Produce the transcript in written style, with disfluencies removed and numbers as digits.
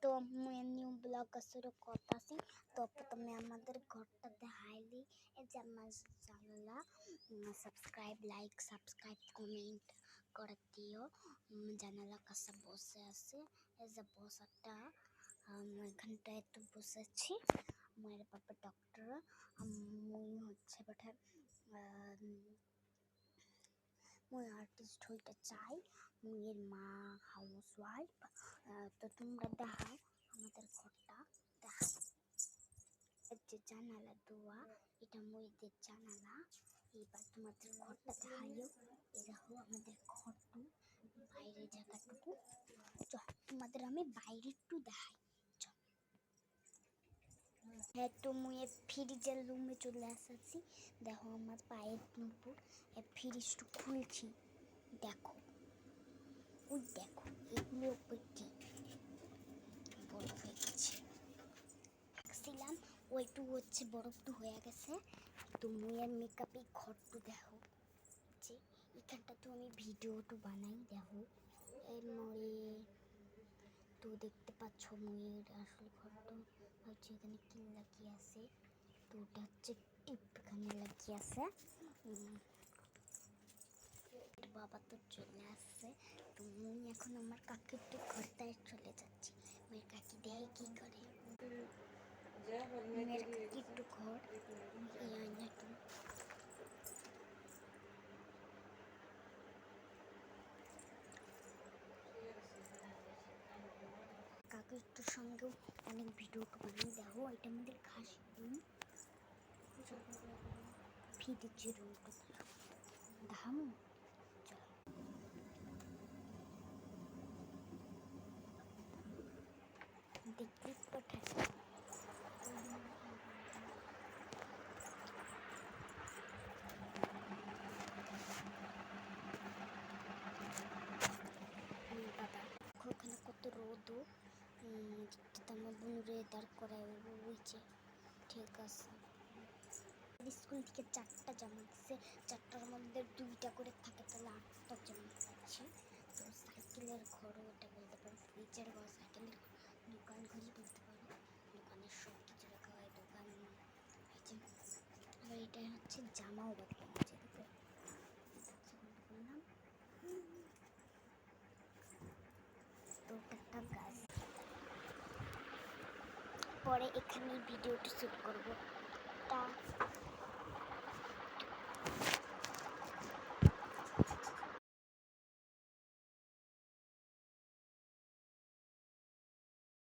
তো new blog শুরু করতেছি। তো প্রথমে আমাদের ঘরটা দেখাইলি, এই যে আমার জানালা সাবস্ক্রাইব কমেন্ট করে দিও। জানালা কাছে বসে আছে, এই যে বসাটা এখানটায় তো বসেছি। আমার বাবা ডক্টর, মুই হচ্ছে বটে মুই আর্টিস্ট হইতে চাই। মুইয়ের মা হাউস ওয়াইফ। তো তোমরা দেখাও আমাদের ঘরটা, দেখাও যে জানালা দোয়া, এটা মুইদের জানালা। এবার তোমাদের ঘরটা দেখাইও। এই দেখো আমাদের ঘরটু, বাইরের জায়গাটুকু। তোমাদের আমি বাইরে একটু দেখাই। হ্যাঁ, তো মুই ফ্রিজের রুমে চলে এসেছি। দেখো আমার পায়ের নুপুর ফ্রিজটু খুলছি। দেখো, ওই দেখো এগুলো কি বরফ হয়ে গেছে। রাখছিলাম ওইটু হচ্ছে বরফটু হয়ে গেছে। তো মুইয়ের মেকআপে ঘরটু দেখো, যে এখানটা তো আমি ভিডিওটু বানাই। দেখো এর মরে তো দেখতে পাচ্ছ মুইয়ের আসলে ঘরটু হচ্ছে এখানে কি লাগিয়ে আছে। তো ওটা হচ্ছে টিপ এখানে লাগিয়ে আছে। বাবা তো চলে আসছে। তো মুই এখন আমার কাকির তো ঘরটায় চলে যাচ্ছি। মেয়ের কাকি দেখে কি করে। মেয়ের কাকির তো ঘর এই আয়নাটু। কাকির তো সঙ্গেও অনেক ভিডিও বানাই। দেখো এটা আমাদের খাসি রুম, ফিরেছে রুমটা ধাম। দেখতে পাঠাই বাবা। ওখানে কত রোদও, আমার বোনরে দাঁড় করায় উইছে। ঠিক আছে, স্কুল থেকে 4টা জামা দিচ্ছে, 4টার মধ্যে 2টা করে থাকে, তাহলে 8টা জামা দিচ্ছে। তো সাইকেলের ঘরও ওটা বলতে পারো, ফ্রিজের ঘর, সাইকেলের ঘর, দোকান ঘরই বলতে পারো। দোকানের সব কিছু রাখা হয়, দোকান হয়েছে। আবার এটা হচ্ছে জামাও বাকি হচ্ছে। বললাম তো একটা গাছ। পরে এখানে ভিডিওটা শুট করবো। টা